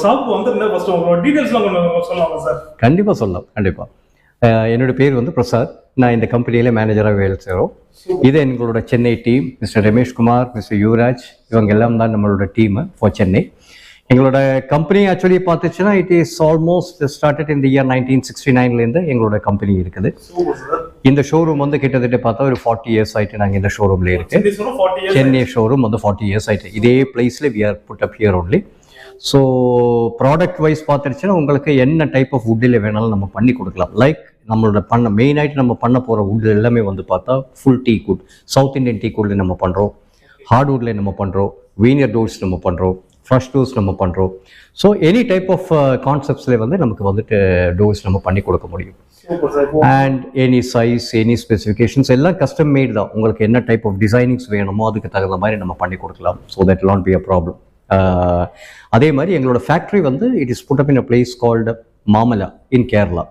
Shop வந்து first உங்களோட டீடைல்ஸ்லாம் கொஞ்சம் சொல்லலாமா சார்? கண்டிப்பாக சொல்லலாம், கண்டிப்பாக. என்னோட பேர் வந்து பிரசாத். நான் இந்த கம்பெனியில் மேனேஜராக வேலை செய்கிறோம். இது எங்களோட Chennai team. Mister Rameshkumar, mister Yuvaraj, இவங்க எல்லாம் தான் நம்மளோட டீமு ஃபார் சென்னை. எங்களோட கம்பெனி ஆக்சுவலி பார்த்துச்சுன்னா இட் இஸ் ஆல்மோஸ்ட் ஸ்டார்டட் இந்த இயர் 1969 எங்களோட கம்பெனி இருக்குது. இந்த ஷோரூம் வந்து கிட்டத்தட்ட பார்த்தா ஒரு 40 years ஆயிட்டு நாங்கள் இந்த ஷோரூம்ல இருக்கு. சென்னை ஷோரூம் வந்து 40 years ஆயிட்டு இதே பிளேஸ்ல we are put up here only. So product wise பார்த்துருச்சுன்னா உங்களுக்கு என்ன டைப் ஆஃப் வுட்டில் வேணாலும் நம்ம பண்ணி கொடுக்கலாம். லைக் நம்மளோட மெயின் ஆகிட்டு நம்ம பண்ண போகிற வுட் எல்லாமே வந்து பார்த்தா full teak wood, south Indian teak குட்ல நம்ம பண்ணுறோம், ஹார்ட்வுட்ல நம்ம பண்ணுறோம், வீனியர் டோர்ஸ் நம்ம பண்ணுறோம், ஃப்ரெஷ் டோர்ஸ் நம்ம பண்ணுறோம். ஸோ எனி டைப் ஆஃப் கான்செப்ட்ஸ்ல வந்து நமக்கு வந்துட்டு டோர்ஸ் நம்ம பண்ணி கொடுக்க முடியும். And any size, any specifications எல்லாம் கஸ்டம் மேட் தான். உங்களுக்கு என்ன டைப் ஆஃப் டிசைனிங்ஸ் வேணுமோ அதுக்கு தகுந்த மாதிரி நம்ம பண்ணி கொடுக்கலாம். So that not be a problem. அதே மாதிரி எங்களோட ஃபேக்ட்ரி வந்து it is put up in a place called Mamala in Kerala.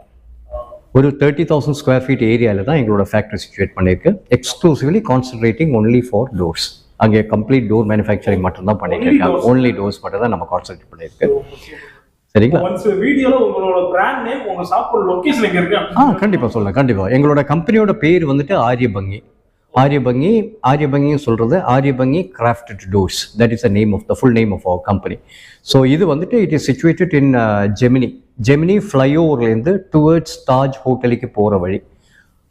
ஒரு 30,000 square feet ஏரியாவில் தான் எங்களோட ஃபேக்ட்ரி சிச்சுவேட் பண்ணியிருக்கு. Exclusively concentrating only for doors. அங்கே கம்ப்ளீட் டோர் மேனுஃபேக்சரிங் மட்டும் தான் பண்ணிட்டு இருக்காங்க. ஓன்லி டோர்ஸ் மட்டும் தான் நம்ம கான்சன்ட்ரேட் பண்ணியிருக்கு. சரிங்களா? கண்டிப்பாக சொல்லலாம், கண்டிப்பாக. எங்களோட கம்பெனியோட பேர் வந்துட்டு ஆரியபங்கி. ஆரியபங்கியும் சொல்றது Aryabangi crafted doors. That is the name of the full name of our company. So இது வந்துட்டு it is situated in Gemini ஃப்ளைஓவர்லேருந்து டுவர்ட்ஸ் தாஜ் ஹோட்டலுக்கு போகிற வழி.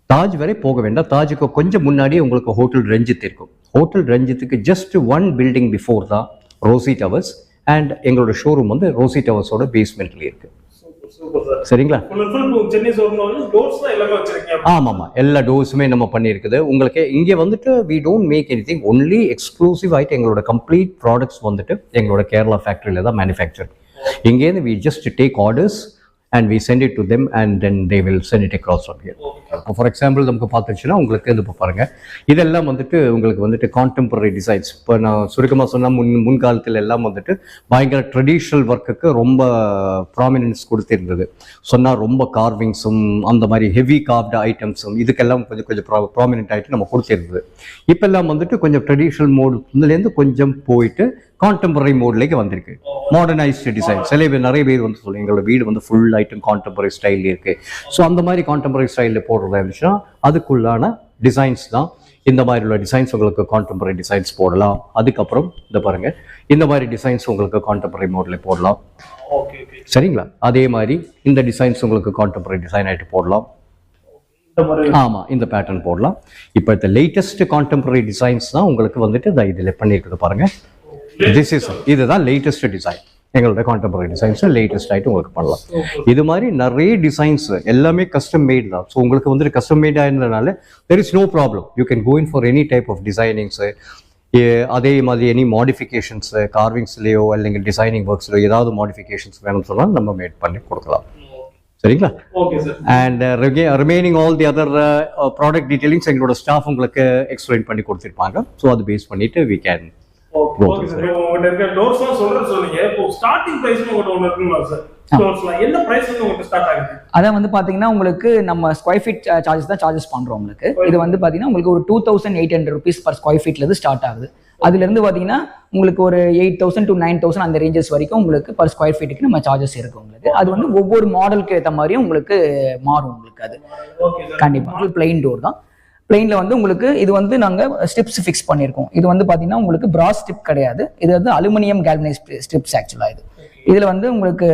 தாஜ் வரை போக வேண்டாம், தாஜுக்கு கொஞ்சம் முன்னாடியே உங்களுக்கு ஹோட்டல் ரஞ்சித் இருக்கும். ஹோட்டல் ரஞ்சித்துக்கு ஜஸ்ட் 1 building பிஃபோர் தான் ரோசி டவர்ஸ். அண்ட் எங்களோட ஷோரூம் வந்து ரோசி டவர்ஸோட பேஸ்மெண்ட்ல இருக்கு. சரிங்களா? ஆமாம், எல்லா டோர்ஸுமே நம்ம பண்ணியிருக்குது. உங்களுக்கு இங்கே வந்துட்டு we don't make anything, only exclusive ஆகிட்டு எங்களோட கம்ப்ளீட் ப்ராடக்ட்ஸ் வந்துட்டு எங்களோட கேரளா ஃபேக்ட்ரியில் தான் மேனுஃபேக்சர். இங்கேருந்து we just take orders and we send it to them and then they will send it across from here. For example நமக்கு பார்த்துச்சுன்னா உங்களுக்கு இது பாருங்க, இதெல்லாம் வந்துட்டு உங்களுக்கு வந்துட்டு கான்டெம்பரரி டிசைன்ஸ். இப்போ நான் சுருக்கமாக சொன்னால் முன்காலத்தில் எல்லாம் வந்துட்டு பயங்கர ட்ரெடிஷ்னல் ஒர்க்குக்கு ரொம்ப ப்ராமினன்ஸ் கொடுத்திருந்தது. சொன்னால் ரொம்ப கார்விங்ஸும் அந்த மாதிரி ஹெவி கார்வ்டு ஐட்டம்ஸும் இதுக்கெல்லாம் கொஞ்சம் ப்ராமினென்ட் ஆகிட்டு நம்ம கொடுத்திருந்தது. இப்போல்லாம் வந்துட்டு கொஞ்சம் ட்ரெடிஷ்னல் மோட்லேருந்து கொஞ்சம் போயிட்டு கான்டெம்பரரி மோட்லேக்கு வந்திருக்கு. Modernised design. நிறைய பேர் வந்து சொல்லுங்க எங்களோட வீடு வந்து ஃபுல் ஐட்டம் கான்டெம்பரரி ஸ்டைல் இருக்கு. ஸோ அந்த மாதிரி கான்டெம்பரரி ஸ்டைலில் போடுறதா இருந்துச்சுன்னா அதுக்குள்ளான டிசைன்ஸ் தான். இந்த மாதிரி உள்ள டிசைன்ஸ் உங்களுக்கு கான்டெம்பரரி டிசைன்ஸ் போடலாம். அதுக்கப்புறம் இந்த பாருங்க, இந்த மாதிரி டிசைன்ஸ் உங்களுக்கு கான்டெம்பரரி மோட்ல போடலாம். சரிங்களா? அதே மாதிரி இந்த டிசைன்ஸ் உங்களுக்கு கான்டெம்பரரி டிசைன் ஆகிட்டு போடலாம். ஆமாம், இந்த பேட்டர்ன் போடலாம். இப்போ இந்த லேட்டஸ்ட் கான்டெம்பரரி டிசைன்ஸ் தான் உங்களுக்கு வந்துட்டு இதில் பண்ணியிருக்குது பாருங்க. இதுதான் லேட்டஸ்ட் டிசைன். எங்களோட கான்டெம்பரரி டிசைன்ஸ் லேட்டஸ்ட் ஆகிட்டு உங்களுக்கு பண்ணலாம். இது மாதிரி நிறைய டிசைன்ஸ் எல்லாமே கஸ்டம் மேட் தான். ஸோ உங்களுக்கு வந்துட்டு கஸ்டம் மேட் ஆயிருந்ததுனால there is no problem. You can go in for any type of designings. அதே மாதிரி எனி மாடிஃபிகேஷன்ஸ் கார்விங்ஸ்லேயோ இல்லைங்க டிசைனிங் ஒர்க்ஸ்லையோ ஏதாவது மாடிஃபிகேஷன்ஸ் வேணும்னு சொன்னால் நம்ம மேட் பண்ணி கொடுக்கலாம். சரிங்களா? And remaining all the other product detailings எங்களோட ஸ்டாஃப் உங்களுக்கு எக்ஸ்பிளைன் பண்ணி கொடுத்துருப்பாங்க. ஸோ அது பேஸ் பண்ணிட்டு வி கேன். அதான் வந்து பாத்தீங்கன்னா உங்களுக்கு நம்ம ஸ்கொயர் ஃபீட் சார்ஜஸ் தான் சார்ஜஸ் பண்றோம். உங்களுக்கு இது வந்து பாத்தீங்கன்னா உங்களுக்கு ஒரு 2,800 rupees per square feetல இருந்து ஸ்டார்ட் ஆகுது. அதுல இருந்து பாத்தீங்கன்னா உங்களுக்கு ஒரு 8,000 to 9,000 அந்த ரேஞ்சஸ் வரைக்கும் உங்களுக்கு பர் ஸ்கொயர் ஃபீட்டுக்கு நம்ம சார்ஜஸ் இருக்கு உங்களுக்கு. அது வந்து ஒவ்வொரு மாடலுக்கு ஏற்ற மாதிரியும் உங்களுக்கு மாறும் உங்களுக்கு. அது கண்டிப்பா பிளைன் டோர் தான். பிளைன்ல வந்து உங்களுக்கு இது வந்து நாங்கள் ஸ்ட்ரிப்ஸ் ஃபிக்ஸ் பண்ணியிருக்கோம். இது வந்து பார்த்தீங்கன்னா உங்களுக்கு பிராஸ் ஸ்ட்ரிப் கிடையாது, இது வந்து அலுமினியம் கேல்வனைஸ் ஸ்ட்ரிப்ஸ். ஆக்சுவலாக இதுல வந்து உங்களுக்கு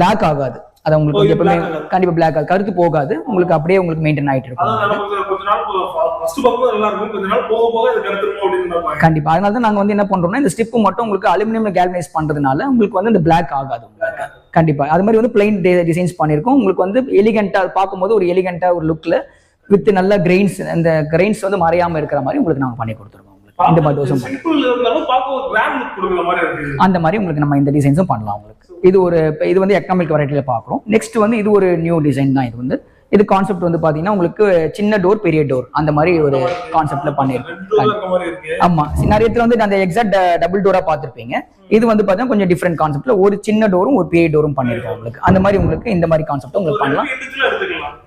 பிளாக் ஆகாது. அது உங்களுக்கு எப்பவுமே கண்டிப்பா பிளாக் ஆகாது, கருத்து போகாது. உங்களுக்கு அப்படியே உங்களுக்கு மெயின்டைன் ஆகிட்டு இருக்கும் கண்டிப்பா. அதனால தான் நாங்கள் வந்து என்ன பண்றோம்னா இந்த ஸ்ட்ரிப் மட்டும் உங்களுக்கு அலுமினியம் கேல்வனைஸ் பண்றதுனால உங்களுக்கு வந்து இந்த பிளாக் ஆகாது உங்களுக்கு. கண்டிப்பா அது மாதிரி வந்து பிளைன் டிசைன்ஸ் பண்ணியிருக்கோம். உங்களுக்கு வந்து எலிகண்டா பார்க்கும்போது ஒரு எலிகண்டா ஒரு லுக்ல வித் நல்ல கிரெயின்ஸ், அந்த கிரெயின்ஸ் வந்து மறையாம இருக்கிற மாதிரி உங்களுக்கு நாங்கள் பண்ணி கொடுத்துருக்கோம். இந்த மாதிரி அந்த மாதிரி உங்களுக்கு நம்ம இந்த டிசைன்ஸும் பண்ணலாம் உங்களுக்கு. இது வந்து எக்கனாமிக் வெரைட்டியில பார்க்குறோம். நெக்ஸ்ட் வந்து இது ஒரு நியூ டிசைன் தான். இது கான்செப்ட் வந்து பாத்தீங்கன்னா உங்களுக்கு சின்ன டோர் பெரிய டோர் அந்த மாதிரி ஒரு கான்செப்ட்ல பண்ணிருக்கோம். ஆமா, நிறைய இடத்துல வந்து அந்த எக்ஸாக்ட் டபுள் டோரா பார்த்திருப்பீங்க. இது வந்து பாத்தீங்கன்னா கொஞ்சம் டிஃப்ரெண்ட் கான்செப்ட்ல ஒரு சின்ன டோரும் ஒரு பெரிய டோரும் பண்ணிருக்கோம் உங்களுக்கு. அந்த மாதிரி உங்களுக்கு இந்த மாதிரி கான்செப்ட் உங்களுக்கு பண்ணலாம்.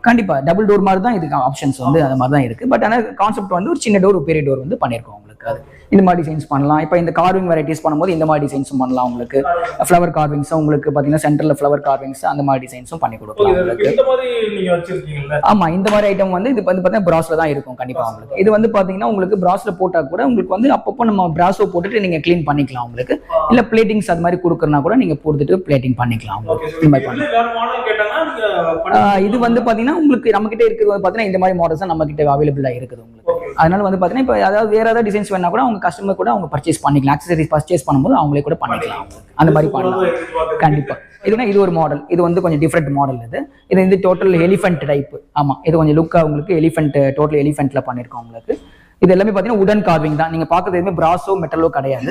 கண்டிப்பா டபுள் டோர் மாதிரி தான் இதுக்கு ஆப்ஷன்ஸ் வந்து அந்த மாதிரி தான் இருக்கு. பட் ஆனால் கான்செப்ட் வந்து ஒரு சின்ன டோர் ஒரு பெரிய டோர் வந்து பண்ணிருக்கோம் உங்களுக்கு. உங்களுக்கு. அது இந்த மாதிரி டிசைன்ஸ் பண்ணலாம். இப்போ இந்த கார்விங் வெரைட்டிஸ் பண்ணும்போது இந்த மாதிரி டிசைன்ஸும் பண்ணலாம் உங்களுக்கு. ஃப்ளவர் கார்விங்ஸும் உங்களுக்கு பார்த்தீங்கன்னா சென்டரில் ஃப்ளவர் கார்விங்ஸ் அந்த மாதிரி டிசைன்ஸும் பண்ணி கொடுக்கலாம் உங்களுக்கு. ஆமா, இந்த மாதிரி ஐட்டம் வந்து இது வந்து பார்த்தீங்கன்னா பிராஸ்ல தான் இருக்கும் கண்டிப்பா உங்களுக்கு. இது வந்து பார்த்தீங்கன்னா உங்களுக்கு பிராஸ்ல போட்டா கூட உங்களுக்கு வந்து அப்பப்போ நம்ம பிராஸோ போட்டுட்டு நீங்க க்ளீன் பண்ணிக்கலாம் உங்களுக்கு. இல்ல பிளேட்டிங்ஸ் அது மாதிரி கொடுக்கறனா கூட நீங்க போட்டுட்டு பிளேட்டிங் பண்ணிக்கலாம் உங்களுக்கு. இந்த மாதிரி இது வந்து பாத்தீங்கன்னா உங்களுக்கு நம்ம கிட்ட இருக்கிறது பாத்தீங்கன்னா இந்த மாதிரி மாடல்ஸ் தான் நம்ம கிட்ட அவைலபிளா இருக்குது உங்களுக்கு. அதனால வந்து பாத்தீங்கன்னா இப்போ அதாவது வேற ஏதாவது டிசைன்ஸ் வேணா கூட அவங்க கஸ்டமர் கூட அவங்க பர்ச்சேஸ் பண்ணிக்கலாம். ஆக்சசரிஸ் பர்ச்சேஸ் பண்ணும்போது அவங்களே கூட பண்ணிக்கலாம் அந்த மாதிரி பண்ணலாம் கண்டிப்பா. இது ஒரு மாடல். இது வந்து கொஞ்சம் டிஃப்ரெண்ட் மாடல். இது வந்து டோட்டல் எலிஃபென்ட் டைப். ஆமா, இது கொஞ்சம் லுக்கா உங்களுக்கு எலிஃபென்ட் டோட்டல் எலிஃபென்ட்ல பண்ணிருக்கோம் உங்களுக்கு. இது எல்லாமே பாத்தீங்கன்னா உடன் கார்விங் தான். நீங்க பாக்குறது எதுவுமே பிராஸோ மெட்டலோ கிடையாது.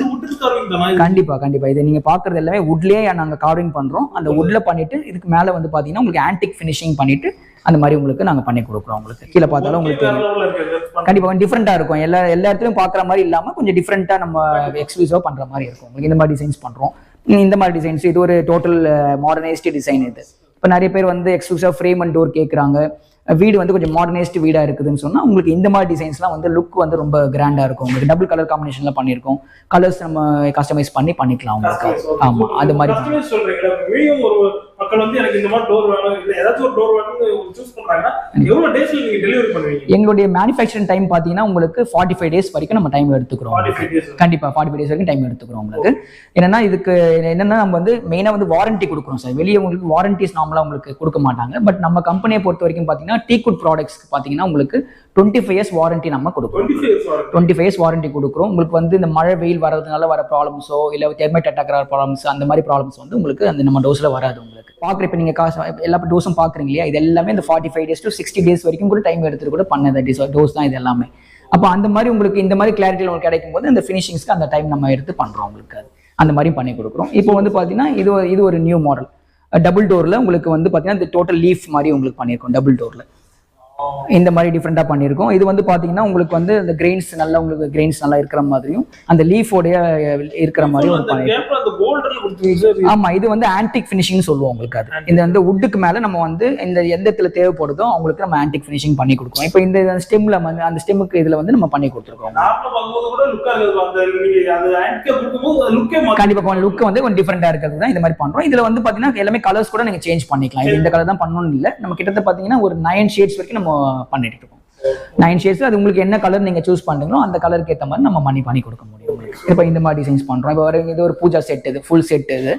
கண்டிப்பா கண்டிப்பா. இது நீங்க பாக்குறது எல்லாமே வுட்லயே நாங்க கார்விங் பண்றோம். அந்த வுட்ல பண்ணிட்டு இதுக்கு மேல வந்து பாத்தீங்கன்னா உங்களுக்கு ஆன்டிக் ஃபினிஷிங் பண்ணிட்டு அந்த மாதிரி உங்களுக்கு நாங்க பண்ணி கொடுக்குறோம் உங்களுக்கு. கீழே பார்த்தாலும் உங்களுக்கு கண்டிப்பா கொஞ்சம் டிஃப்ரெண்டா இருக்கும். எல்லா இடத்துலயும் பாக்குற மாதிரி இல்லாம கொஞ்சம் டிஃப்ரெண்டா நம்ம எக்ஸ்க்ளூசிவா பண்ற மாதிரி இருக்கும் உங்களுக்கு. இந்த மாதிரி டிசைன்ஸ் பண்றோம். இந்த மாதிரி டிசைன்ஸ் இது ஒரு டோட்டல் மாடர்னைஸ்ட் டிசைன். இது இப்போ நிறைய பேர் வந்து எக்ஸ்க்ளூசிவா ஃப்ரேம் அண்ட் டோர் கேட்குறாங்க. வீடு வந்து கொஞ்சம் மாடர்னைஸ்ட் வீடா இருக்குதுன்னு சொன்னா உங்களுக்கு இந்த மாதிரி டிசைன்ஸ்லாம் வந்து லுக் வந்து ரொம்ப கிராண்டா இருக்கும் உங்களுக்கு. டபுள் கலர் காம்பினேஷன்ல பண்ணிருக்கோம். கலர்ஸ் நம்ம கஸ்டமைஸ் பண்ணிக்கலாம் உங்களுக்கு. ஆமா, அது மாதிரி மக்கள் வந்து எனக்கு இந்த மாதிரி டோர் வேணும், இல்ல ஏதாச்சும் ஒரு டோர் வேணும்னு சூஸ் பண்றாங்கன்னா எவ்வளவு டேஸ்ல நீங்க டெலிவரி பண்ணுவீங்க? எங்களுடைய மேனுஃபேக்சரிங் டைம் பாத்தீங்கன்னா உங்களுக்கு 45 days வரைக்கும் நம்ம டைம் எடுத்துக்கிறோம். கண்டிப்பா 45 days வரைக்கும் டைம் எடுத்துக்கிறோம் உங்களுக்கு. என்னன்னா இதுக்கு என்னன்னா நம்ம வந்து மெயினா வந்து வாரண்டி கொடுக்குறோம் சார். வெளியே உங்களுக்கு வாரண்டிஸ் நார்மலா உங்களுக்கு கொடுக்க மாட்டாங்க. பட் நம்ம கம்பெனியை பொறுத்த வரைக்கும் பாத்தீங்கன்னா டீக்குட் ப்ராடக்ட்ஸ்க்கு பாத்தீங்கன்னா உங்களுக்கு 25 years வாரண்டி நம்ம கொடுக்குறோம். 25 years வாரண்டி கொடுக்குறோம் உங்களுக்கு. வந்து இந்த மழை வெயில் வர்றதுனால வர ப்ராப்ளம்ஸோ இல்ல தெர்மைட் அட்டாக் ஆகிற ப்ராப்ளம்ஸ் அந்த மாதிரி ப்ராப்ளம்ஸ் வந்து உங்களுக்கு அந்த நம்ம டோஸ்ல வராது உங்களுக்கு. பாக்குற இப்ப நீங்க எல்லா டோஸும் பாக்குறீங்க இல்லையா, இது எல்லாமே இந்த 45 days to 60 days வரைக்கும் கூட டைம் எடுத்துட்டு கூட பண்ண டோஸ் தான் இது எல்லாமே. அப்போ அந்த மாதிரி உங்களுக்கு இந்த மாதிரி கிளாரிட்டியில் உங்களுக்கு கிடைக்கும் போது அந்த ஃபினிஷிங்ஸ்க்கு அந்த டைம் நம்ம எடுத்து பண்றோம் உங்களுக்கு. அது அந்த மாதிரி பண்ணி கொடுக்குறோம். இப்போ வந்து பாத்தீங்கன்னா இது ஒரு நியூ மாடல் டபுள் டோர்ல உங்களுக்கு வந்து பாத்தீங்கன்னா இந்த டோட்டல் லீஃப் மாதிரி உங்களுக்கு பண்ணியிருக்கோம். டபுள் டோர்ல இந்த மாதிரி டிஃப்ரெண்டா பண்ணியிருக்கோம். இது வந்து பாத்தீங்கன்னா உங்களுக்கு வந்து இந்த கிரெயின்ஸ் நல்லா உங்களுக்கு கிரெயின்ஸ் நல்லா இருக்கிற மாதிரியும் அந்த லீஃபோடைய இருக்கிற மாதிரியும் பண்ணியிருக்கோம். ஆமா, இது வந்து ஆன்டிக் ஃபினிஷிங் சொல்லுவோம் உங்களுக்கு. அது இந்த வந்து வுட்டுக்கு மேல நம்ம வந்து இந்த எந்த இடத்துல தேவைப்படுதோ அவங்களுக்கு நம்ம ஆன்டிக் ஃபினிஷிங் பண்ணி கொடுக்கோம். இப்போ இந்த ஸ்டெம்ல வந்து அந்த ஸ்டெம்முக்கு இதுல வந்து நம்ம பண்ணி கொடுத்துருக்கோம். கண்டிப்பா லுக் வந்து கொஞ்சம் டிஃப்ரெண்டா இருக்கிறது தான் இந்த மாதிரி பண்றோம். இதுல வந்து பாத்தீங்கன்னா எல்லாமே கலர்ஸ் கூட நீங்க சேஞ்ச் பண்ணிக்கலாம். இது இந்த கலர் தான் பண்ணணும்னு இல்லை. நம்ம கிட்டத்தட்ட பாத்தீங்கன்னா ஒரு 9 shades வரைக்கும் நம்ம பண்ணிட்டு இருக்கோம். 9 shades. அது உங்களுக்கு என்ன கலர் நீங்க சூஸ் பண்றீங்களோ அந்த கலருக்கு ஏற்ற மாதிரி நம்ம பண்ணி கொடுக்க முடியும் உங்களுக்கு. இப்போ இந்த மாதிரி டிசைன்ஸ் பண்றோம். இப்போ இது ஒரு பூஜா செட், இது ஃபுல் செட். இது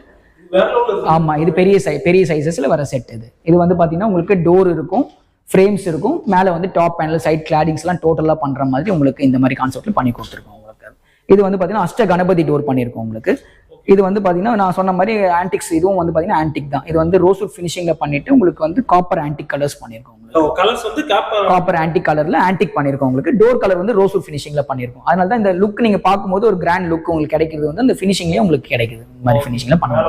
ஆமா, இது பெரிய சைஸஸ்ல வர செட். இது வந்து பாத்தீங்கன்னா உங்களுக்கு டோர் இருக்கும், ஃப்ரேம்ஸ் இருக்கும், மேல வந்து டாப் பேனல் சைட் கிளாடிங்ஸ் எல்லாம் டோட்டலா பண்ற மாதிரி உங்களுக்கு இந்த மாதிரி கான்செப்ட்ல பண்ணி கொடுத்துருக்கோம் உங்களுக்கு. இது வந்து பாத்தீங்கன்னா அஷ்ட கணபதி டோர் பண்ணியிருக்கோம் உங்களுக்கு. இது வந்து பாத்தீங்கன்னா நான் சொன்ன மாதிரி ஆன்டிக்ஸ். இதுவும் வந்து பாத்தீங்கன்னா ஆன்டிக் தான். இது வந்து ரோஸ்வுட் ஃபினிஷிங்ல பண்ணிட்டு உங்களுக்கு வந்து காப்பர் ஆன்டிக் கலர்ஸ் பண்ணிருக்கோம். கலர்ஸ் வந்து காப்பர் ஆன்டிக் கலர்ல ஆன்டிக் பண்ணிருக்கோம் உங்களுக்கு. டோர் கலர் வந்து ரோஸ்வுட் ஃபினிஷிங்ல பண்ணிருக்கோம். அதனால தான் இந்த லுக் நீங்க பாக்கும்போது ஒரு கிராண்ட் லுக் உங்களுக்கு கிடைக்கிறது வந்து அந்த ஃபினிஷிங்லயே உங்களுக்கு கிடைக்குது. இந்த மாதிரி ஃபினிஷிங்ல பண்ணுவாங்க.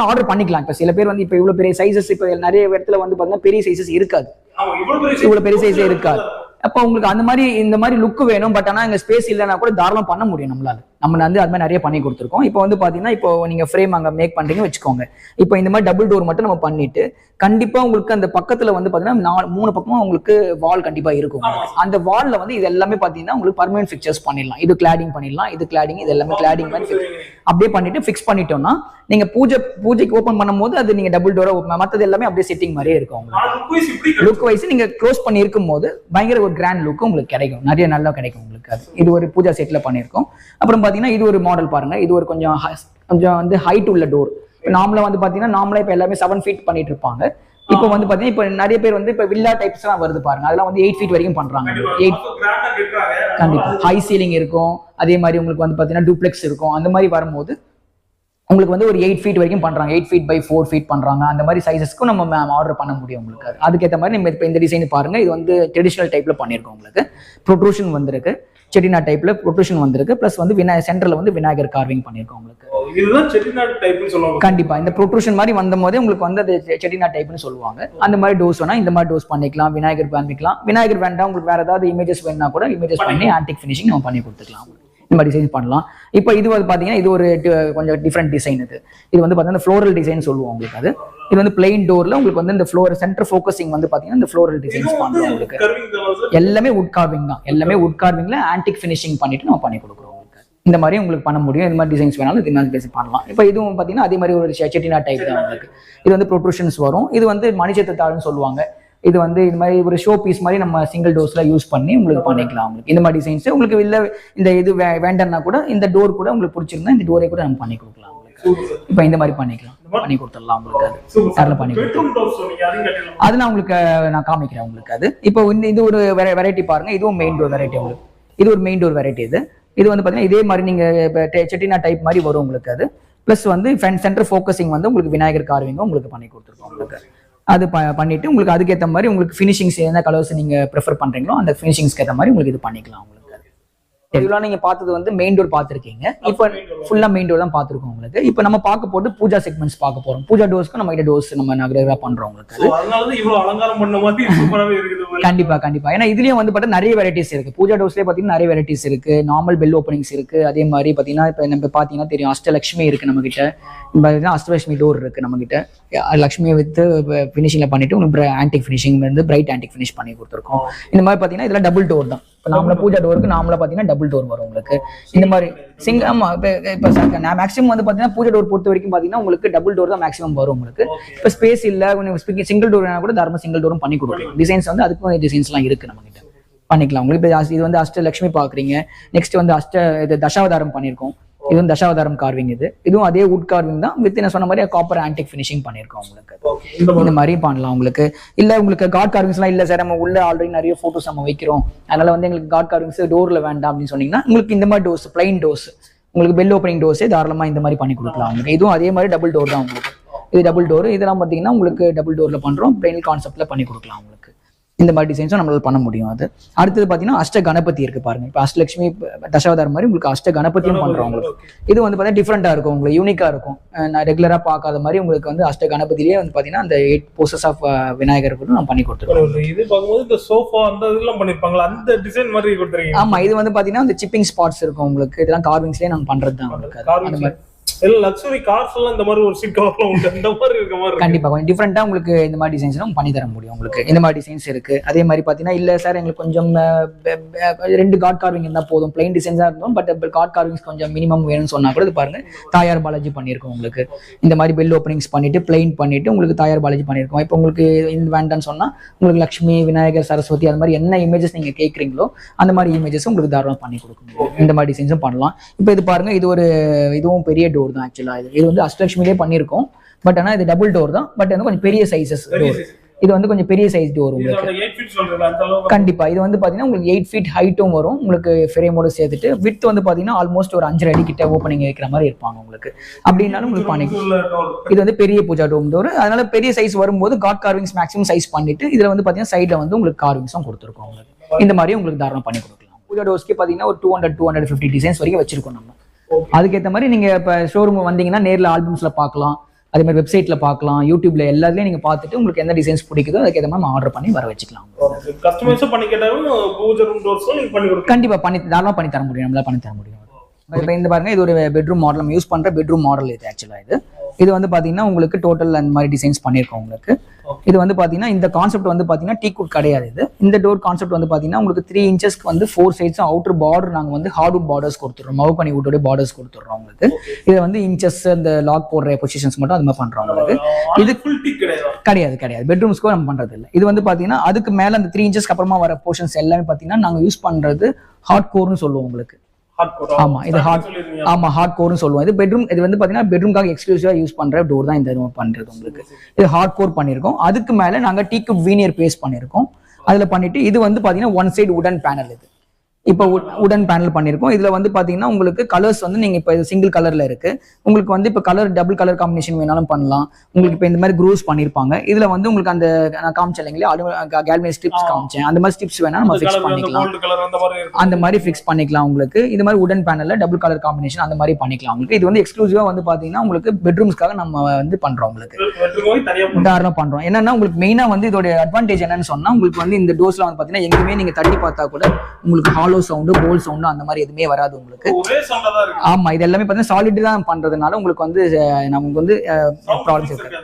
ஆர்டர் பண்ணிக்கலாம். இப்ப சில பேர் வந்து இப்ப இவ்வளவு பெரிய சைஸஸ் இப்ப நிறைய இடத்துல வந்து பாத்தீங்கன்னா பெரிய சைஸஸ் இருக்காது. இவ்வளவு பெரிய சைஸே இருக்காது. அப்போ உங்களுக்கு அந்த மாதிரி இந்த மாதிரி லுக் வேணும். பட் ஆனா எங்க ஸ்பேஸ் இல்லைன்னா கூட தாராளம் பண்ண முடியும் நம்மளால. நம்ம வந்து அது மாதிரி நிறைய பண்ணி கொடுத்துருக்கோம். இப்போ வந்து பாத்தீங்கன்னா இப்போ நீங்க ஃப்ரேம் அங்க மேக் பண்றீங்க வச்சுக்கோங்க. இப்போ இந்த மாதிரி டபுள் டோர் மட்டும் நம்ம பண்ணிட்டு கண்டிப்பா உங்களுக்கு அந்த பக்கத்துல வந்து பாத்தீங்கன்னா 3 பக்கமும் உங்களுக்கு வால் கண்டிப்பா இருக்கும். அந்த வால்ல வந்து இது எல்லாமே பாத்தீங்கன்னா உங்களுக்கு பர்மனன்ட் ஃபிக்சர்ஸ் பண்ணிடலாம். இது கிளாடிங் பண்ணிடலாம், இது கிளாடிங், இது எல்லாமே கிளாடிங் மாதிரி அப்படியே பண்ணிட்டு ஃபிக்ஸ் பண்ணிட்டோம்னா நீங்க பூஜைக்கு ஓபன் பண்ணும்போது அது நீங்க டபுள் டோரா மத்தது எல்லாமே அப்படியே செட்டிங் மாதிரியே இருக்கும். லுக் வைஸ் நீங்க க்ளோஸ் பண்ணி இருக்கும் போது பயங்கர ஒரு கிராண்ட் லுக் உங்களுக்கு கிடைக்கும். நிறைய நல்லா கிடைக்கும் உங்களுக்கு. அது இது ஒரு பூஜா செட்ல பண்ணிருக்கோம். அப்புறம் பாத்தீங்கன்னா இது ஒரு மாடல் பாருங்க. இது ஒரு கொஞ்சம் வந்து ஹைட் உள்ள டோர். நார்மலா வந்து பாத்தீங்கன்னா நார்மலா இப்ப எல்லாமே 7 feet பண்ணிட்டு இருப்பாங்க. இப்போ வந்து பாத்தீங்கன்னா இப்ப நிறைய பேர் வந்து இப்ப வில்லா டைப்ஸ் எல்லாம் வருது பாருங்க. அதெல்லாம் வந்து 8 feet வரைக்கும் பண்றாங்க. கண்டிப்பா ஹை சீலிங் இருக்கும். அதே மாதிரி உங்களுக்கு வந்து பாத்தீங்கன்னா டூப்ளெக்ஸ் இருக்கும். அந்த மாதிரி வரும்போது உங்களுக்கு வந்து ஒரு 8 feet வரைக்கும் பண்றாங்க. 8 feet by 4 feet பண்றாங்க. அந்த மாதிரி சைஸஸ்க்கும் நம்ம ஆர்டர் பண்ண முடியும் உங்களுக்கு. அதுக்கேற்ற மாதிரி நம்ம இப்போ இந்த டிசைன் பாருங்க. இது வந்து ட்ரெடிஷனல் டைப்ல பண்ணிருக்கோம் உங்களுக்கு. ப்ரொட்ரூஷன் வந்திருக்கு, செட்டிநாட் டைப்ல ப்ரொட்ரூஷன் வந்திருக்கு. பிளஸ் வந்து சென்டர்ல வந்து விநாயகர் கார்விங் பண்ணிருக்கோம் உங்களுக்கு. இதுதான் செட்டிநாட் டைப்னு சொல்லுவாங்க. கண்டிப்பா இந்த ப்ரொட்ரூஷன் மாதிரி வந்த போதே உங்களுக்கு வந்து அது செட்டிநாட் டைப்னு சொல்லுவாங்க. அந்த மாதிரி டோஸ் வேணா இந்த மாதிரி டோஸ் பண்ணிக்கலாம். விநாயகர் பண்ணிக்கலாம். விநாயகர் வேண்டாம் உங்களுக்கு வேற ஏதாவது இமேஜஸ் வேணா கூட இமேஜஸ் பண்ணி ஆன்டிக் ஃபினிஷிங் நம்ம பண்ணி கொடுத்துக்கலாம். இந்த மாதிரி டிசைன் பண்ணலாம். இப்போ இது வந்து பார்த்தீங்கன்னா இது ஒரு கொஞ்சம் டிஃப்ரெண்ட் டிசைன். இது வந்து பார்த்தீங்கன்னா ஃப்ளோரல் டிசைன் சொல்லுவோம் உங்களுக்கு. அது இது வந்து பிளைன் டோர்ல உங்களுக்கு வந்து இந்த ஃப்ளோர் சென்டர் ஃபோக்கஸிங் வந்து பார்த்தீங்கன்னா இந்த ஃப்ளோரல் டிசைன்ஸ் பண்ணுறோம் உங்களுக்கு. எல்லாமே வுட் கார்விங் தான், எல்லாமே வுட் கார்விங்ல ஆன்டிக் ஃபினிஷிங் பண்ணிட்டு நம்ம பண்ணி கொடுக்குறோம். இந்த மாதிரி உங்களுக்கு பண்ண முடியும். இந்த மாதிரி டிசைன்ஸ் வேணாலும் இது மாதிரி டிசைன் பண்ணலாம். இப்போ இதுவும் பார்த்தீங்கன்னா அதே மாதிரி ஒரு செட்டிநாட் டைப் தான் உங்களுக்கு. இது வந்து ப்ரொட்ரூஷன்ஸ் வரும். இது வந்து மணிச்சத்தாள்னு சொல்லுவாங்க. இது வந்து இந்த மாதிரி ஒரு ஷோ பீஸ் மாதிரி நம்ம சிங்கிள் டோர்ஸ்ல யூஸ் பண்ணி உங்களுக்கு பண்ணிக்கலாம். உங்களுக்கு இந்த மாதிரி டிசைன்ஸ் உங்களுக்கு இல்லை இந்த இது வேண்டாம்னா கூட இந்த டோர் கூட உங்களுக்கு பிடிச்சிருந்தா இந்த டோரை கூட நம்ம பண்ணி கொடுக்கலாம் உங்களுக்கு. இப்போ இந்த மாதிரி பண்ணிக்கலாம், பண்ணி கொடுத்துடலாம் உங்களுக்கு. அது பண்ணி கொடுத்துருலாம். அது நான் உங்களுக்கு நான் காமிக்கிறேன் உங்களுக்கு. அது இப்போ இது ஒரு வெரைட்டி பாருங்க. இதுவும் மெயின் டோர் வெரைட்டி உங்களுக்கு. இது ஒரு மெயின் டோர் வெரைட்டி. இது வந்து பார்த்தீங்கன்னா இதே மாதிரி நீங்கள் செட்டிநாட் டைப் மாதிரி வரும் உங்களுக்கு. அது ப்ளஸ் வந்து சென்டர் ஃபோக்கஸிங் வந்து உங்களுக்கு விநாயகர் கார்விங்கும் உங்களுக்கு பண்ணி கொடுத்துருக்கோம் உங்களுக்கு. அது பண்ணிட்டு உங்களுக்கு அதுக்கேற்ற மாதிரி உங்களுக்கு ஃபினிஷிங்ஸ் என்ன கலர்ஸ் நீங்கள் ப்ரிஃபர் பண்ணுறீங்களோ அந்த ஃபினிஷிங்ஸ்க்கு ஏற்ற மாதிரி உங்களுக்கு இது பண்ணிக்கலாம் உங்களுக்கு. இதெல்லாம் நீங்க பார்த்தது வந்து மெயின் டோர் பார்த்துருக்கீங்க. இப்போ ஃபுல்லா மெயின் டோர் தான் பார்த்துருக்கோம் உங்களுக்கு. இப்போ நம்ம பார்க்க போட்டு பூஜா செக்மெண்ட்ஸ் பார்க்க போறோம். பூஜா டோர்ஸ்க்கு நம்ம கிட்ட டோர்ஸ் நம்ம ரெகுலரா பண்றோம் உங்களுக்கு. கண்டிப்பா. ஏன்னா இதுலயும் வந்து பார்த்தா நிறைய வெரைட்டிஸ் இருக்கு. பூஜா டோர்ஸ்லேயே பார்த்தீங்கன்னா நிறைய வெரைட்டிஸ் இருக்கு. நார்மல் பெல் ஓப்பனிங்ஸ் இருக்கு. அதே மாதிரி பார்த்தீங்கன்னா இப்போ நம்ம பார்த்தீங்கன்னா தெரியும் அஷ்டலட்சுமி இருக்கு நம்ம கிட்ட. அஷ்டலட்சுமி டோர் இருக்கு நம்ம கிட்ட. லட்சுமியை வித்து ஃபினிஷிங்ல பண்ணிட்டு உங்களுக்கு ஆன்டிக் ஃபினிஷிங் வந்து பிரைட் ஆன்டிக் ஃபினிஷ் பண்ணி கொடுத்துருக்கோம். இந்த மாதிரி பார்த்தீங்கன்னா இதெல்லாம் டபுள் டோர் தான். இப்போ நாமளா பூஜா டோருக்கு நாமளா பார்த்தீங்கன்னா டபுள் டோர் வரும் உங்களுக்கு. இந்த மாதிரி ஆமா இப்போ மேக்ஸிமம் வந்து பார்த்தீங்கன்னா பூஜா டோர் பொறுத்த வரைக்கும் பார்த்தீங்கன்னா உங்களுக்கு டபுள் டோர் தான் மேக்ஸிமம் வரும் உங்களுக்கு. இப்போ ஸ்பேஸ் இல்லை சிங்கிள் டோர் கூட தாராளமாக சிங்கிள் டோரும் பண்ணி கொடுக்கலாம். டிசைன்ஸ் வந்து அதுக்கும் டிசைன்ஸ்லாம் இருக்கு நம்ம கிட்ட பண்ணிக்கலாம் உங்களுக்கு. இப்போ இது வந்து அஷ்டலட்சுமி பாக்குறீங்க. நெக்ஸ்ட் வந்து இது தசாவதாரம் பண்ணியிருக்கோம். இது வந்து தசாவதாரம் கார்விங். இதுவும் அதே வுட் கார்விங் தான் வித் என்ன சொன்ன மாதிரி காப்பர் ஆன்டிக் ஃபினிஷிங் பண்ணியிருக்கோம் உங்களுக்கு. இந்த மாதிரி பண்ணலாம் உங்களுக்கு. இல்ல உங்களுக்கு காட் கார்விங்ஸ் எல்லாம் இல்ல சார் நம்ம உள்ள ஆல்ரெடி நிறைய போட்டோஸ் நம்ம வைக்கிறோம், அதனால வந்து எங்களுக்கு காட் கார்விங்ஸ் டோர்ல வேண்டாம் அப்படின்னு சொன்னீங்கன்னா உங்களுக்கு இந்த மாதிரி டோர்ஸ் பிளைன் டோர்ஸ் உங்களுக்கு பெல் ஓப்பனிங் டோர்ஸே தாராளமா இந்த மாதிரி பண்ணி கொடுக்கலாம் உங்களுக்கு. இதுவும் அதே மாதிரி டபுள் டோர் தான் உங்களுக்கு. இது டபுள் டோர். இதெல்லாம் பாத்தீங்கன்னா உங்களுக்கு டபுள் டோர்ல பண்றோம். பிளைன் கான்செப்ட்ல பண்ணி கொடுக்கலாம் உங்களுக்கு. இந்த மாதிரி டிசைன்ஸும் நம்மளால பண்ண முடியும். அது அடுத்தது பார்த்தீங்கன்னா அஷ்ட கணபதி இருக்கு பாருங்க. இப்போ அஷ்டலட்சுமி தசாவதாரம் மாதிரி உங்களுக்கு அஷ்ட கணபதியும் பண்றோம் உங்களுக்கு. இது வந்து பார்த்தீங்கன்னா டிஃப்ரெண்டா இருக்கும் உங்களுக்கு, யூனிக்கா இருக்கும். நான் ரெகுலரா பார்க்காத மாதிரி உங்களுக்கு வந்து அஷ்ட கணபதியிலேயே வந்து பார்த்தீங்கன்னா அந்த 8 போசஸ் ஆஃப் விநாயகர் கூட நான் பண்ணி கொடுத்துருக்கோம். இது பார்க்கும்போது இந்த சோஃபா அந்த இதெல்லாம் பண்ணிருப்பாங்களா அந்த டிசைன் மாதிரி கொடுத்துருக்கீங்க. ஆமா, இது வந்து பார்த்தீங்கன்னா அந்த சிப்பிங் ஸ்பாட்ஸ் இருக்கும் உங்களுக்கு. இதெல்லாம் கார்விங்ஸ்லேயே நாங்கள் பண்றது தான் உங்களுக்கு. அந்த மாதிரி லக்ஸரி கார்ஸ் எல்லாம் இந்த மாதிரி ஒரு சீட் கவர்லாம் உண்டு, இந்த மாதிரி இருக்க மாதிரி கண்டிப்பா கொஞ்சம் டிஃப்ரெண்டா உங்களுக்கு இந்த மாதிரி டிசைன்ஸ் பண்ணி தர முடியும் உங்களுக்கு. இந்த மாதிரி டிசைன்ஸ் இருக்கு. அதே மாதிரி பாத்தீங்கன்னா இல்ல சார் எங்களுக்கு கொஞ்சம் 2 காட் கார்விங் இருந்தா போதும், பிளைன் டிசைன்ஸா இருக்கும் பட் காட் கார்விங்ஸ் கொஞ்சம் மினிமம் வேணும்னு சொன்னா கூட இது பாருங்க தாயார் பாலாஜி பண்ணியிருக்கோம் உங்களுக்கு. இந்த மாதிரி பெல் ஓப்பனிங்ஸ் பண்ணிட்டு பிளைன் பண்ணிட்டு உங்களுக்கு தாயார் பாலாஜி பண்ணியிருக்கோம். இப்போ உங்களுக்கு இந்த வேண்டான்னு சொன்னா உங்களுக்கு லட்சுமி விநாயகர் சரஸ்வதி அந்த மாதிரி என்ன இமேஜஸ் நீங்க கேட்குறீங்களோ அந்த மாதிரி இமேஜஸ் உங்களுக்கு தாராளமாக பண்ணி கொடுக்க முடியும். இந்த மாதிரி டிசைன்ஸும் பண்ணலாம். இப்போ இது பாருங்க, இதுவும் பெரிய டோர் தான் ஆக்சுவலா. இது வந்து அஷ்டலட்சுமிலே பண்ணியிருக்கோம் பட் ஆனால் இது டபுள் டோர் தான். பட் வந்து கொஞ்சம் பெரிய சைஸஸ் டோர். இது வந்து கொஞ்சம் பெரிய சைஸ் டோர் உங்களுக்கு. கண்டிப்பா இது வந்து பாத்தீங்கன்னா உங்களுக்கு 8 feet ஹைட்டும் வரும் உங்களுக்கு ஃப்ரேமோட சேர்த்துட்டு. வித் வந்து பாத்தீங்கன்னா ஆல்மோஸ்ட் ஒரு 5 அடி கிட்ட ஓப்பனிங் வைக்கிற மாதிரி இருப்பாங்க உங்களுக்கு. அப்படின்னாலும் உங்களுக்கு பண்ணிக்கலாம். இது வந்து பெரிய பூஜா டோம் டோர். அதனால பெரிய சைஸ் வரும்போது காட் கார்விங்ஸ் மேக்ஸிமம் சைஸ் பண்ணிட்டு இதுல வந்து பாத்தீங்கன்னா சைட்ல வந்து உங்களுக்கு கார்விங்ஸும் கொடுத்துருக்கோம் உங்களுக்கு. இந்த மாதிரி உங்களுக்கு தாராளம் பண்ணி கொடுக்கலாம். பூஜா டோர்ஸ்க்கு பாத்தீங்கன்னா ஒரு 200-250 டிசைன்ஸ் வரைக்கும் வச்சிருக்கோம் நம்ம. அதுக்கேற்ற மாதிரி நீங்க இப்ப ஷோரூம் வந்தீங்கன்னா நேர்ல ஆல்பம்ஸ்ல பார்க்கலாம், அதே மாதிரி வெப்சைட்ல பார்க்கலாம், யூடியூப்ல எல்லாத்துலயும் நீங்க பார்த்துட்டு உங்களுக்கு எந்த டிசைன்ஸ் பிடிக்குதோ அதுக்கேற்ற மாதிரி ஆர்டர் பண்ணி வர வச்சுக்கலாம். கண்டிப்பா தாராளமா பண்ணி தர முடியும், நம்மளால பண்ணி தர முடியும். இப்போ இந்த பாருங்க, இது ஒரு பெட்ரூம் மாடல், நம்ம யூஸ் பண்ற பெட்ரூம் மாடல் இது ஆக்சுவலா. இது வந்து பாத்தீங்கன்னா உங்களுக்கு டோட்டல் அந்த மாதிரி டிசைன்ஸ் பண்ணியிருக்கோம் உங்களுக்கு. இது வந்து பாத்தீங்கன்னா இந்த கான்செப்ட் வந்து பாத்தீங்கன்னா டீ குட் கிடையாது. இந்த டோர் கான்செப்ட் வந்து பாத்தீங்கன்னா உங்களுக்கு 3 inchesக்கு வந்து 4 sides அவுட்டர் பார்டர் நாங்க வந்து ஹார்ட்வுட் பார்டர்ஸ் கொடுத்துறோம், மவுபனி வுட்டோட பார்டர்ஸ் கொடுத்துறோம் உங்களுக்கு. இது வந்து இன்ச்சஸ் இந்த லாக் போடுற பொசிஷன்ஸ் மட்டும் அது மாதிரி பண்றோம் உங்களுக்கு. இது ஃபுல் டீ கிடையாது பெட்ரூம்ஸ்க்கு நம்ம பண்றது இல்லை. இது வந்து பாத்தீங்கன்னா அதுக்கு மேல அந்த 3 inchesக்கு அப்புறமா வர போர்ஷன்ஸ் எல்லாமே பாத்தீங்கன்னா நாங்க யூஸ் பண்றது ஹார்ட் கோர்னு சொல்லுவோம் உங்களுக்கு. ஆமா, இது ஹார்ட் கோர்னு சொல்லுவோம். இது வந்து பாத்தீங்கன்னா பெட்ரூம்காக எக்ஸ்க்ளூசிவா யூஸ் பண்ற டோர் தான் இந்த பண்றது உங்களுக்கு. இது ஹார்ட் கோர் பண்ணிருக்கோம். அதுக்கு மேல நாங்க டீக்குட் வீனியர் பேஸ்ட் பண்ணிருக்கோம். அதுல பண்ணிட்டு இது வந்து பாத்தீங்கன்னா 1 side உடன் பேனல். இது இப்போ உடன் பேனல் பண்ணிருக்கோம். இதுல வந்து பாத்தீங்கன்னா உங்களுக்கு கலர்ஸ் வந்து நீங்க இப்ப சிங்கிள் கலர்ல இருக்கு. உங்களுக்கு வந்து இப்ப கலர் டபுள் கலர் காம்பினேஷன் வேணாலும் பண்ணலாம். உங்களுக்கு இப்ப இந்த மாதிரி க்ரூஸ் பண்ணிருப்பாங்க. இதுல வந்து உங்களுக்கு அந்த நான் காமிச்சேன் இல்லைங்களா, கேல்வனிக் ஸ்ட்ரிப்ஸ் காமிச்சேன், அந்த மாதிரி ஸ்ட்ரிப்ஸ் வேணா நம்ம ஃபிக்ஸ் பண்ணிக்கலாம். அந்த மாதிரி ஃபிக்ஸ் பண்ணிக்கலாம் உங்களுக்கு. இது மாதிரி உடன் பேனல்ல டபுள் கலர் காம்பினேஷன் அந்த மாதிரி பண்ணிக்கலாம் உங்களுக்கு. இது வந்து எக்ஸ்க்ளூசிவா வந்து பாத்தீங்கன்னா உங்களுக்கு பெட்ரூம்ஸ்க்காக நம்ம வந்து பண்றோம் உங்களுக்கு. தாராளமா பண்றோம். என்னன்னா உங்களுக்கு மெயினா வந்து இதோட அட்வான்டேஜ் என்னன்னு சொன்னா உங்களுக்கு வந்து இந்த டோர்ஸ்ல வந்து பாத்தீங்கன்னா எங்கேயுமே நீங்க தட்டி பார்த்தா கூட உங்களுக்கு ஹாலோ ஹாலோ சவுண்டு போல் சவுண்டு அந்த மாதிரி எதுவுமே வராது உங்களுக்கு. ஒரே சவுண்டா தான் இருக்கு. ஆமா, இது எல்லாமே பார்த்தீங்கன்னா சாலிட் தான் பண்றதுனால உங்களுக்கு வந்து நமக்கு வந்து ப்ராப்ளம்ஸ் இருக்கு.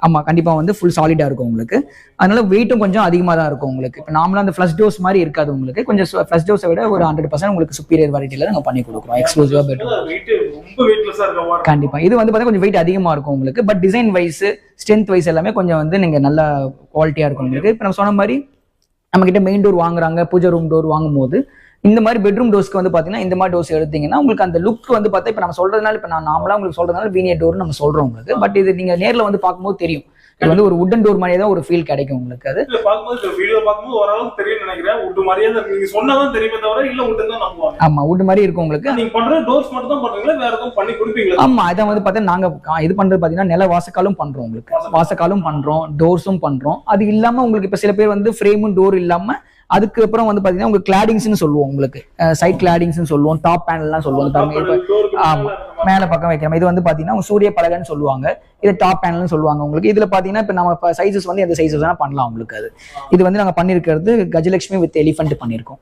ஆமா, கண்டிப்பா வந்து ஃபுல் சாலிடா இருக்கும் உங்களுக்கு. அதனால வெயிட்டும் கொஞ்சம் அதிகமா தான் இருக்கும் உங்களுக்கு. இப்போ நார்மலா அந்த ஃப்ளஷ் டோஸ் மாதிரி இருக்காது உங்களுக்கு. கொஞ்சம் ஃப்ளஷ் டோஸை விட ஒரு 100% உங்களுக்கு சுப்பீரியர் வெரைட்டில நாங்க பண்ணி கொடுக்குறோம், எக்ஸ்க்ளூசிவா பெட்ரூம். ரொம்ப வெயிட்லெஸ்ஸா இருக்க. கண்டிப்பா இது வந்து பார்த்தா கொஞ்சம் வெயிட் அதிகமா இருக்கும் உங்களுக்கு. But design wise strength wise எல்லாமே கொஞ்சம் வந்து நீங்க நல்ல குவாலிட்டியா இருக்கும் உங்களுக்கு. இப்போ நம்ம சொன்ன மாதிரி நம்ம கிட்ட மெயின் டோர் வாங்குறாங்க, பூஜை ரூம் டோர் வாங்கும்போது இந்த மாதிரி பெட்ரூம் டோர்ஸ்க்கு வந்து பாத்தீங்கன்னா இந்த மாதிரி டோர்ஸ் எடுத்தீங்கன்னா உங்களுக்கு அந்த லுக் வந்து பார்த்தா இப்போ நம்ம சொல்றதுனால இப்போ நான் நார்மலா உங்களுக்கு சொல்றதுனால வீனியர் டோர் நம்ம சொல்றோம் உங்களுக்கு. பட் இது நீங்க நேர்ல வந்து பார்க்கும்போது தெரியும், இது வந்து ஒரு வுடன் டோர் மாதிரியே தான் ஒரு ஃபீல் கிடைக்கும் உங்களுக்கு. அது பாக்கும்போது வீடியோ பாக்கும்போது ஓரளவுக்கு தெரியும் நினைக்கிறேன். வுட் மாதிரியே தான் நீங்க சொன்னதான் தெரியுமே தவிர இல்ல வுட் தான் நம்புவாங்க. ஆமா, வுட் மாதிரி இருக்கும் உங்களுக்கு. நீங்க பண்ற டோர்ஸ் மட்டும் தான் பண்றீங்களா, வேற எதுவும் பண்ணி கொடுப்பீங்களா? ஆமா, இதை வந்து பார்த்தா நாங்க இது பண்றது பாத்தீங்கன்னா நில வாசக்காலும் பண்றோம் உங்களுக்கு. வாசக்காலும் பண்றோம், டோர்ஸும் பண்றோம். அது இல்லாம உங்களுக்கு இப்ப சில பேர் வந்து ஃப்ரேமும் டோர் இல்லாம அதுக்கப்புறம் வந்து பாத்தீங்கன்னா உங்களுக்கு கிளாடிங்ஸ்னு சொல்லுவோம் உங்களுக்கு. சைட் கிளாடிங்ஸ்னு சொல்லுவோம், டாப் பேனல்லாம் சொல்லுவோம். ஆமா, மேல பக்கம் வைக்கிறோம். இது வந்து பாத்தீங்கன்னா சூரிய பலகைன்னு சொல்லுவாங்க, இது டாப் பேனல்னு சொல்லுவாங்க உங்களுக்கு. இதுல பாத்தீங்கன்னா இப்ப நம்ம சைஸஸ் வந்து எந்த சைஸஸ் வேணா பண்ணலாம் உங்களுக்கு. அது இது வந்து நாங்க பண்ணிருக்கிறது கஜலட்சுமி வித் எலிஃபென்ட் பண்ணிருக்கோம்.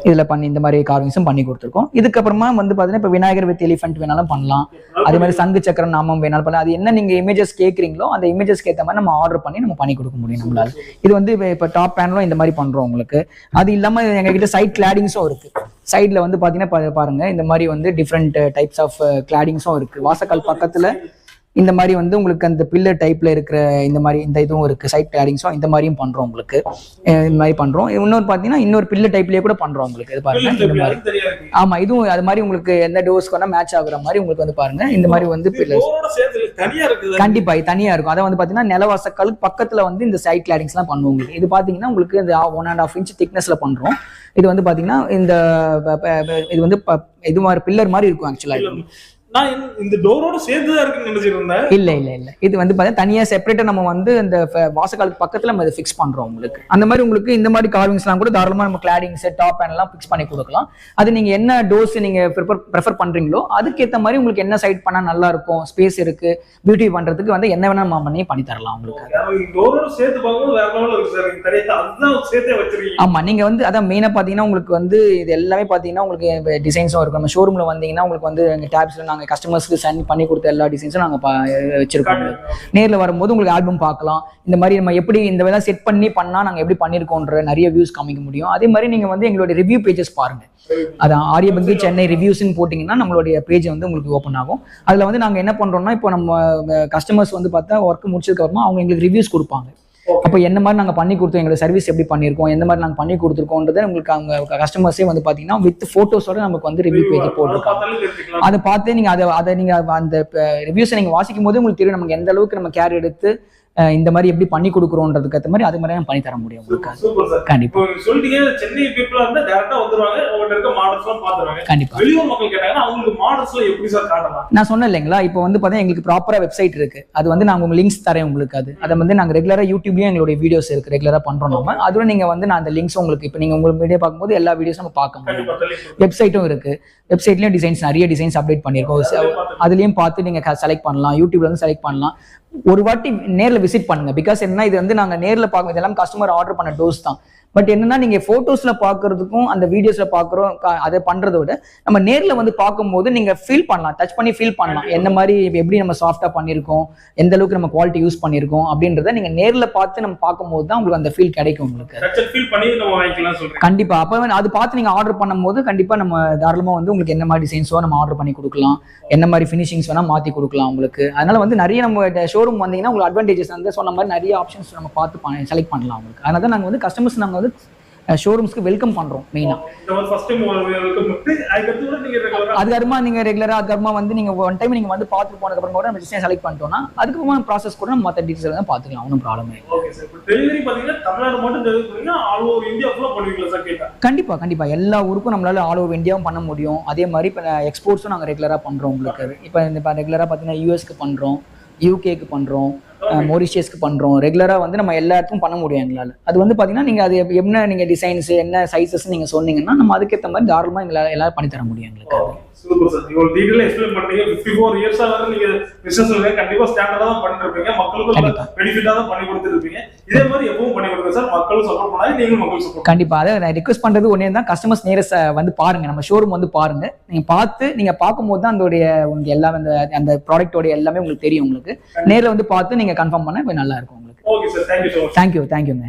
இதுல பண்ணி இந்த மாதிரி கார்விங்ஸும் பண்ணி கொடுத்துருக்கோம். இதுக்கப்புறமா வந்து பாத்தீங்கன்னா இப்ப விநாயகர் வித் எலிஃபென்ட் வேணாலும் பண்ணலாம், அதே மாதிரி சங்கு சக்கரம் நாமம் வேணாலும் பண்ணலாம். அது என்ன நீங்க இமேஜஸ் கேட்குறீங்களோ அந்த இமேஜஸ்க்கு ஏற்ற மாதிரி நம்ம ஆர்டர் பண்ணி நம்ம பண்ணி கொடுக்க முடியும் நம்மளால. இது வந்து இப்ப டாப் பேனலும் இந்த மாதிரி பண்றோம் உங்களுக்கு. அது இல்லாம எங்ககிட்ட சைட் கிளாடிங்ஸும் இருக்கு. சைட்ல வந்து பாத்தீங்கன்னா பாருங்க இந்த மாதிரி வந்து டிஃப்ரெண்ட் டைப்ஸ் ஆஃப் கிளாடிங்ஸும் இருக்கு. வாசக்கால் பக்கத்துல இந்த மாதிரி வந்து உங்களுக்கு அந்த பில்லர் டைப்ல இருக்கிற இந்த மாதிரி இந்த இதுவும் இருக்கு. சைட் கிளாடிங்ஸும் இந்த மாதிரியும் பண்றோம் உங்களுக்கு. இந்த மாதிரி பண்றோம். இன்னொரு பாத்தீங்கன்னா இன்னொரு பில்லர் டைப்லயே கூட பண்றோம் உங்களுக்கு. இது பாருங்க இந்த மாதிரி. ஆமா, இதுவும் அது மாதிரி உங்களுக்கு எந்த டோர்ஸ்க்கு வேணா மேட்ச் ஆகுற மாதிரி உங்களுக்கு வந்து பாருங்க இந்த மாதிரி வந்து பில்லர்ஸ் கண்டிப்பா தனியா இருக்கும். அதை வந்து பாத்தீங்கன்னா நிலவாசக்காலுக்கு பக்கத்துல வந்து இந்த சைட் கிளாடிங்ஸ் எல்லாம் பண்ணுவோம் உங்களுக்கு. இது பாத்தீங்கன்னா உங்களுக்கு இந்த 1.5 inch திக்னஸ்ல பண்றோம். இது வந்து பாத்தீங்கன்னா இந்த இது வந்து இது மாதிரி பில்லர் மாதிரி இருக்கும் ஆக்சுவலா. நான் இந்த டோரோட சேர்ந்து தான் இருக்குன்னு நினைச்சிட்டு இருந்தேன். இல்ல இது வந்து பாத்தீங்கன்னா தனியா செப்பரேட்டா நம்ம வந்து இந்த வாசக்காலுக்கு பக்கத்துல நம்ம இதை ஃபிக்ஸ் பண்றோம் உங்களுக்கு. அந்த மாதிரி உங்களுக்கு இந்த மாதிரி கார்விங்ஸ்லாம் கூட தாராளமா நம்ம கிளாடிங்ஸ் டாப் பேனல்லாம் ஃபிக்ஸ் பண்ணி கொடுக்கலாம். அது நீங்க என்ன டோர்ஸ் நீங்க ப்ரிஃபர் பண்றீங்களோ அதுக்கேற்ற மாதிரி உங்களுக்கு என்ன சைட் பண்ணா நல்லா இருக்கும், ஸ்பேஸ் இருக்கு, பியூட்டி பண்றதுக்கு வந்து என்ன வேணா பண்ணி தரலாம் உங்களுக்கு. டோரோட சேர்த்து பார்க்கும்போது வேற லெவல்ல இருக்கு சார். இந்த தரையை அதுதான் சேர்த்தே வச்சிருக்கீங்க. ஆமா, நீங்க வந்து அதான் மெயினா பாத்தீங்கன்னா உங்களுக்கு வந்து இது எல்லாமே பாத்தீங்கன்னா உங்களுக்கு டிசைன்ஸும் இருக்கும். நம்ம ஷோரூம்ல வந்தீங்கன்னா உங்களுக்கு வந்து டேப்ஸ்ல நாங்க கஸ்டமர்ஸ்க்கு சென்ட் பண்ணி கொடுத்த எல்லா டிசைன்ஸும் நாங்க வச்சிருக்கோம். நேர்ல வரும்போது உங்களுக்கு ஆல்பம் பார்க்கலாம். இந்த மாதிரி நம்ம எப்படி இந்த வேலை செட் பண்ணா நாங்க எப்படி பண்ணிருக்கோன்ற நிறைய வியூஸ் காமிக்க முடியும். அதே மாதிரி நீங்க வந்து எங்களுடைய ரிவ்யூ பேஜஸ் பாருங்க. அதான் ஆரியபங்கி சென்னை ரிவ்யூஸ்ன்னு போட்டீங்கன்னா நம்மளுடைய பேஜ் வந்து உங்களுக்கு ஓப்பன் ஆகும். அதுல வந்து நாங்க என்ன பண்றோம்னா இப்போ நம்ம கஸ்டமர்ஸ் வந்து பார்த்தா ஒர்க் முடிச்சதுக்கு அப்புறமா அவங்க எங்களுக்கு ரிவ்யூஸ் கொடுப்பாங்க. அப்போ என்ன மாதிரி நாங்கள் பண்ணி கொடுத்தோம், எங்களோட சர்வீஸ் எப்படி பண்ணியிருக்கோம், எந்த மாதிரி நாங்கள் பண்ணி கொடுத்துருக்கோன்றதை உங்களுக்கு அவங்க கஸ்டமர்ஸே வந்து பார்த்தீங்கன்னா வித் ஃபோட்டோஸோட நமக்கு வந்து ரிவ்யூ பேஜ் போட்டிருக்காங்க. அதை பார்த்து நீங்கள் அதை நீங்கள் அந்த ரிவ்யூஸை நீங்கள் வாசிக்கும் போது உங்களுக்கு தெரியும் நமக்கு எந்த அளவுக்கு நம்ம கேர் எடுத்து இந்த மாதிரி எப்படி பண்ணி கொடுக்குறோன்றதுக்கு ஏற்ற மாதிரி அது மாதிரி பண்ணி தர முடியும் உங்களுக்கு. கண்டிப்பா சொல்லிட்டீங்க. சென்னை பீப்புளா இருந்தா டைரக்டா வந்துருவாங்க, அவங்கள்ட்ட இருக்க மாடல்ஸ் எல்லாம் பாத்துறாங்க. கண்டிப்பா வெளியூர் மக்கள் கேட்டாங்கன்னா அவங்களுக்கு மாடல்ஸ் எல்லாம் எப்படி சார் காட்டலாம்? நான் சொன்னேன் இல்லைங்களா, இப்போ வந்து பாத்தீங்கன்னா எங்களுக்கு ப்ராப்பரா வெப்சைட் இருக்கு. அது வந்து நாங்க உங்க லிங்க்ஸ் தரேன் உங்களுக்கு. அதை வந்து நாங்க ரெகுலரா யூடியூப்லயும் எங்களுடைய வீடியோஸ் இருக்கு, ரெகுலரா பண்றோம் நம்ம. அதுவும் நீங்க வந்து நான் அந்த லிங்க்ஸ் உங்களுக்கு இப்போ நீங்க உங்களுக்கு வீடியோ பார்க்கும்போது எல்லா வீடியோஸ் நம்ம பார்க்க முடியும். வெப்சைட்டும் இருக்கு, வெப்சைட்லயும் நிறைய டிசைன்ஸ் அப்டேட் பண்ணிருக்கோம். அதுலயும் பார்த்து நீங்க செலக்ட் பண்ணலாம், யூடியூப்ல வந்து செலக்ட் பண்ணலாம். ஒரு வாட்டி நேர்ல விசிட் பண்ணுங்க. பிகாஸ் என்ன, இது வந்து நாங்க நேர்ல பார்க்கணும், இதெல்லாம் கஸ்டமர் ஆர்டர் பண்ண டோஸ் தான். பட் என்னன்னா நீங்க போட்டோஸ்ல பாக்குறதுக்கும் அந்த வீடியோஸ்ல பாக்குறோம் அதை பண்றதை விட நம்ம நேர்ல வந்து பார்க்கும்போது நீங்க ஃபீல் பண்ணலாம், டச் பண்ணி ஃபீல் பண்ணலாம் என்ன மாதிரி எப்படி நம்ம சாஃப்டா பண்ணிருக்கோம், எந்த அளவுக்கு நம்ம குவாலிட்டி யூஸ் பண்ணிருக்கோம் அப்படின்றத நீங்க நேர்ல பார்த்து நம்ம பார்க்கும்போது தான் உங்களுக்கு அந்த ஃபீல் கிடைக்கும் உங்களுக்கு. கண்டிப்பா அப்ப அது பார்த்து நீங்க ஆர்டர் பண்ணும்போது கண்டிப்பா நம்ம தாராளமா வந்து உங்களுக்கு என்ன மாதிரி டிசைன்ஸோ நம்ம ஆர்டர் பண்ணி கொடுக்கலாம், என்ன மாதிரி ஃபினிஷிங்ஸ் வேணா மாத்தி கொடுக்கலாம் உங்களுக்கு. அதனால வந்து நிறைய நம்ம ஷோரூம் வந்தீங்கன்னா உங்களுக்கு அட்வான்டேஜஸ் வந்து சொன்ன மாதிரி நிறைய ஆப்ஷன்ஸ் நம்ம பார்த்து செலக்ட் பண்ணலாம் உங்களுக்கு. அதனால தான் நாங்க வந்து கஸ்டமர்ஸ் நாங்க ஷோரூம்ஸ்க்கு வெல்கம் பண்றோம் மெயினா. அதுக்கப்புறமா நீங்க ரெகுலரா அதுக்கப்புறமா வந்து நீங்க ஒன் டைம் நீங்க வந்து பார்த்து போனதுக்கு அப்புறம் கூட நம்ம டிசைன் செலக்ட் பண்ணிட்டோம்னா அதுக்கப்புறமா ப்ராசஸ் கூட நம்ம மற்ற டீடைல்ஸ் தான் பார்த்துக்கலாம், ஒன்றும் ப்ராப்ளம் இல்லை. கண்டிப்பா எல்லா ஊருக்கும் நம்மளால ஆல் ஓவர் இந்தியாவும் பண்ண முடியும். அதே மாதிரி இப்போ எக்ஸ்போர்ட்ஸும் நாங்கள் ரெகுலரா பண்றோம் உங்களுக்கு. இப்போ ரெகுலரா பார்த்தீங்கன்னா யூஎஸ்க்கு பண்றோம், யூகேக்கு பண்றோம், மொரிஷியஸ்க்கு பண்றோம். ரெகுலரா வந்து நம்ம எல்லா இடத்துக்கும் பண்ண முடியும் எங்களால். அது வந்து பாத்தீங்கன்னா நீங்க அது என்ன நீங்க டிசைன்ஸ் என்ன சைஸஸ் நீங்க சொன்னீங்கன்னா நம்ம அதுக்கேற்ற மாதிரி தாராளமா எங்களால் எல்லாரும் பண்ணி தர முடியும் எங்களுக்கு. Super sir. இவ்வளவு டீடைலா எக்ஸ்பிளைன் பண்ணீங்க. 54 இயர்ஸா வந்து நீங்க பிசினஸ்ல கண்டிப்பா ஸ்டாண்டர்டா தான் பண்ணிட்டு இருப்பீங்க. மக்களுக்கு பெனிஃபிட்டா தான் பண்ணி கொடுத்துருப்பீங்க. இதே மாதிரி எப்பவும் பண்ணி கொடுங்க சார். மக்களும் சப்போர்ட் பண்ணாங்க, நீங்களும் மக்களும் சப்போர்ட். கண்டிப்பா. அதை நான் ரிக்வெஸ்ட் பண்றது ஒன்னே தான், கஸ்டமர்ஸ் நேரா வந்து பாருங்க, நம்ம ஷோரூம் வந்து பாருங்க. நீங்க பார்க்கும்போது தான் அதோடைய உங்களுக்கு எல்லாமே அந்த ப்ராடக்ட்டோட எல்லாமே உங்களுக்கு தெரியும். உங்களுக்கு நேர்ல வந்து பார்த்து நீங்க கன்ஃபார்ம் பண்ணா நல்லா இருக்கும் உங்களுக்கு. Okay sir, thank you so much. தேங்க்யூங்க.